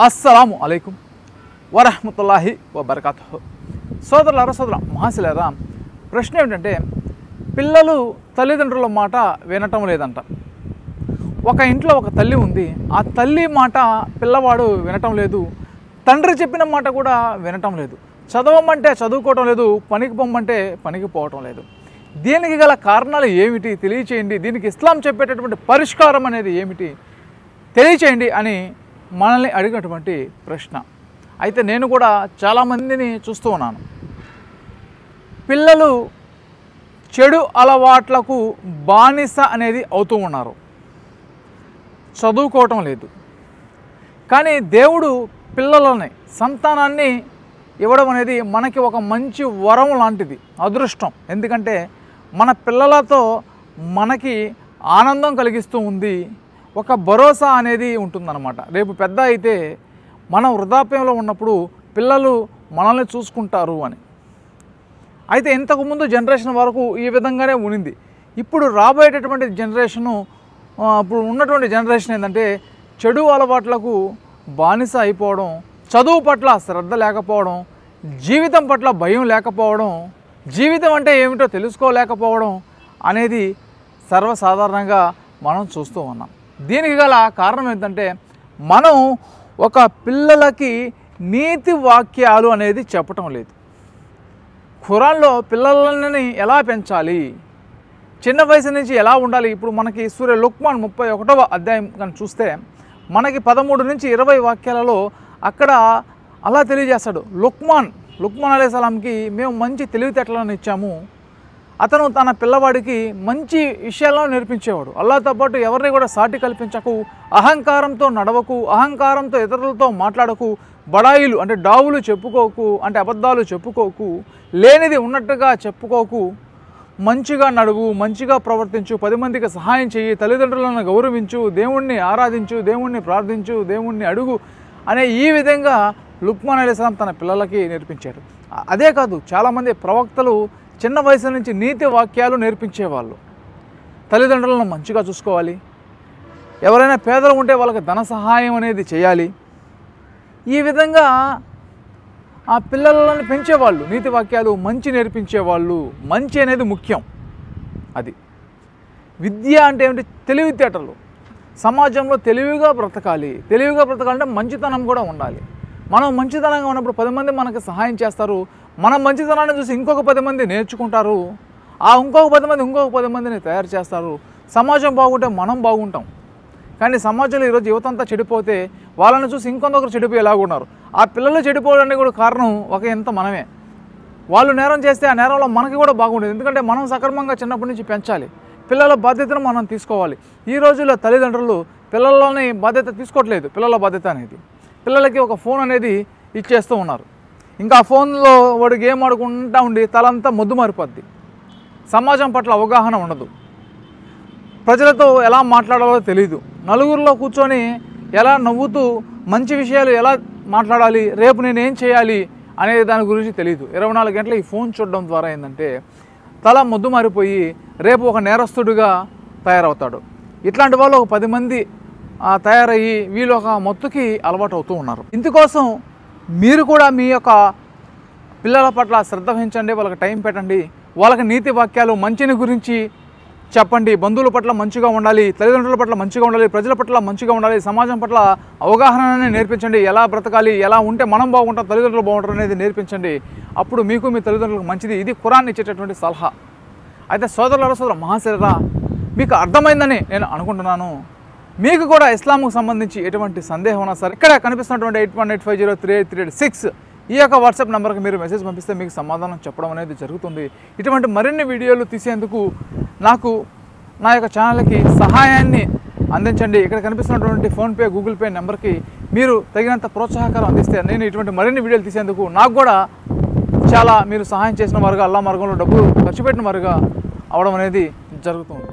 అస్సలాము అలైకుం వరహ్మతుల్లాహి వబరకాతుహు. సోదరులారా, మహాశిలారా, ప్రశ్న ఏమిటంటే పిల్లలు తల్లిదండ్రుల మాట వినటం లేదంట. ఒక ఇంట్లో ఒక తల్లి ఉంది, ఆ తల్లి మాట పిల్లవాడు వినటం లేదు, తండ్రి చెప్పిన మాట కూడా వినటం లేదు, చదవమంటే చదువుకోవటం లేదు, పనికి పొమ్మంటే పనికి పోవటం లేదు. దీనికి గల కారణాలు ఏమిటి తెలియచేయండి, దీనికి ఇస్లాం చెప్పేటటువంటి పరిష్కారం అనేది ఏమిటి తెలియచేయండి అని మనల్ని అడిగినటువంటి ప్రశ్న. అయితే నేను కూడా చాలామందిని చూస్తూ ఉన్నాను. పిల్లలు చెడు అలవాట్లకు బానిస అనేది అవుతూ ఉన్నారు, చదువుకోవటం లేదు. కానీ దేవుడు పిల్లలని, సంతానాన్ని ఇవ్వడం అనేది మనకి ఒక మంచి వరం లాంటిది, అదృష్టం. ఎందుకంటే మన పిల్లలతో మనకి ఆనందం కలిగిస్తూ ఉంది, ఒక భరోసా అనేది ఉంటుందన్నమాట. రేపు పెద్ద అయితే మనం వృద్ధాప్యంలో ఉన్నప్పుడు పిల్లలు మనల్ని చూసుకుంటారు అని. అయితే ఇంతకుముందు జనరేషన్ వరకు ఈ విధంగానే ఉన్నింది. ఇప్పుడు రాబోయేటటువంటి జనరేషను, ఇప్పుడు ఉన్నటువంటి జనరేషన్ ఏంటంటే చెడు అలవాట్లకు బానిస అయిపోవడం, చదువు పట్ల శ్రద్ధ లేకపోవడం, జీవితం పట్ల భయం లేకపోవడం, జీవితం అంటే ఏమిటో తెలుసుకోలేకపోవడం అనేది సర్వసాధారణంగా మనం చూస్తూ ఉన్నాం. దీనికి గల కారణం ఏంటంటే మనం ఒక పిల్లలకి నీతి వాక్యాలు అనేది చెప్పటం లేదు. ఖురాన్లో పిల్లలని ఎలా పెంచాలి, చిన్న వయసు నుంచి ఎలా ఉండాలి, ఇప్పుడు మనకి సూర్య లుక్మాన్ 31వ అధ్యాయం కానీ చూస్తే మనకి 13 నుంచి 20 వాక్యాలలో అక్కడ అలా తెలియజేస్తాడు. లుక్మాన్ అలైహిస్సలాంకి మేము మంచి తెలివితేటలను ఇచ్చాము, అతను తన పిల్లవాడికి మంచి విషయాలను నేర్పించేవాడు. అల్లాహ్తో పాటు ఎవరిని కూడా సాటి కల్పించకు, అహంకారంతో నడవకు, అహంకారంతో ఇతరులతో మాట్లాడకు, బడాయిలు అంటే డావులు చెప్పుకోకు, అంటే అబద్ధాలు చెప్పుకోకు, లేనిది ఉన్నట్టుగా చెప్పుకోకు, మంచిగా నడువు, మంచిగా ప్రవర్తించు, 10 మందికి సహాయం చేయి, తల్లిదండ్రులను గౌరవించు, దేవుణ్ణి ఆరాధించు, దేవుణ్ణి ప్రార్థించు, దేవుణ్ణి అడుగు అనే ఈ విధంగా లుక్మాన్ అలైహిస్సలాం తన పిల్లలకి నేర్పించాడు. అదే కాదు, చాలామంది ప్రవక్తలు చిన్న వయసు నుంచి నీతి వాక్యాలు నేర్పించేవాళ్ళు. తల్లిదండ్రులను మంచిగా చూసుకోవాలి, ఎవరైనా పేదలు ఉంటే వాళ్ళకి ధన సహాయం అనేది చేయాలి. ఈ విధంగా ఆ పిల్లలను పెంచేవాళ్ళు, నీతి వాక్యాలు మంచి నేర్పించేవాళ్ళు. మంచి అనేది ముఖ్యం. అది విద్య అంటే ఏమిటి? తెలివితేటలు. సమాజంలో తెలివిగా బ్రతకాలంటే మంచితనం కూడా ఉండాలి. మనం మంచితనంగా ఉన్నప్పుడు 10 మంది మనకి సహాయం చేస్తారు, మనం మంచితనాన్ని చూసి ఇంకొక 10 మంది నేర్చుకుంటారు, ఆ ఇంకొక 10 మందిని తయారు చేస్తారు. సమాజం బాగుంటే మనం బాగుంటాం. కానీ సమాజంలో ఈరోజు యువతంతా చెడిపోతే వాళ్ళని చూసి ఇంకొందరు చెడిపోయేలాగా ఉన్నారు. ఆ పిల్లలు చెడిపోవడానికి కూడా కారణం ఎంత మనమే. వాళ్ళు నేరం చేస్తే ఆ నేరంలో మనకి కూడా బాగుండేది. ఎందుకంటే మనం సక్రమంగా చిన్నప్పటి నుంచి పెంచాలి, పిల్లల బాధ్యతను మనం తీసుకోవాలి. ఈ రోజుల్లో తల్లిదండ్రులు పిల్లలని బాధ్యత తీసుకోవట్లేదు. పిల్లల బాధ్యత అనేది పిల్లలకి ఒక ఫోన్ అనేది ఇచ్చేస్తూ ఉన్నారు. ఇంకా ఆ ఫోన్లో వాడు గేమ్ ఆడుకుంటూ ఉండి తలంతా మొద్దు మారిపోద్ది. సమాజం పట్ల అవగాహన ఉండదు, ప్రజలతో ఎలా మాట్లాడాలో తెలియదు, నలుగురిలో కూర్చొని ఎలా నవ్వుతూ మంచి విషయాలు ఎలా మాట్లాడాలి, రేపు నేనేం చేయాలి అనే దాని గురించి తెలియదు. 24 గంటలు ఈ ఫోన్ చూడడం ద్వారా ఏంటంటే తల మొద్దు మారిపోయి రేపు ఒక నేరస్తుడిగా తయారవుతాడు. ఇట్లాంటి వాళ్ళు ఒక 10 మంది తయారయ్యి వీళ్ళు ఒక మొత్తుకి అలవాటు అవుతూ ఉన్నారు. ఇందుకోసం మీరు కూడా మీ యొక్క పిల్లల పట్ల శ్రద్ధ వహించండి, వాళ్ళకి టైం పెట్టండి, వాళ్ళకి నీతి వాక్యాలు మంచిని గురించి చెప్పండి. బంధువుల పట్ల మంచిగా ఉండాలి, తల్లిదండ్రుల పట్ల మంచిగా ఉండాలి, ప్రజల పట్ల మంచిగా ఉండాలి, సమాజం పట్ల అవగాహనని నేర్పించండి. ఎలా బ్రతకాలి, ఎలా ఉంటే మనం బాగుంటాం, తల్లిదండ్రులు బాగుంటారు అనేది నేర్పించండి. అప్పుడు మీకు మీ తల్లిదండ్రులకు మంచిది. ఇది ఖురాన్ ఇచ్చేటటువంటి సలహా. అయితే సోదరులారా, మహాశిలారా, మీకు అర్థమైందని నేను అనుకుంటున్నాను. మీకు కూడా ఇస్లాంకు సంబంధించి ఎటువంటి సందేహం ఉన్నా సరే ఇక్కడ కనిపిస్తున్నటువంటి 8185038386 ఈ యొక్క వాట్సాప్ నెంబర్కి మీరు మెసేజ్ పంపిస్తే మీకు సమాధానం చెప్పడం అనేది జరుగుతుంది. ఇటువంటి మరిన్ని వీడియోలు తీసేందుకు నాకు నా యొక్క ఛానల్కి సహాయాన్ని అందించండి. ఇక్కడ కనిపిస్తున్నటువంటి ఫోన్పే, గూగుల్ పే నెంబర్కి మీరు తగినంత ప్రోత్సాహకారం అందిస్తే నేను ఇటువంటి మరిన్ని వీడియోలు తీసేందుకు నాకు కూడా చాలా మీరు సహాయం చేసిన వారుగా, అల్లా మార్గంలో డబ్బులు ఖర్చు పెట్టిన వారుగా అవడం అనేది జరుగుతుంది.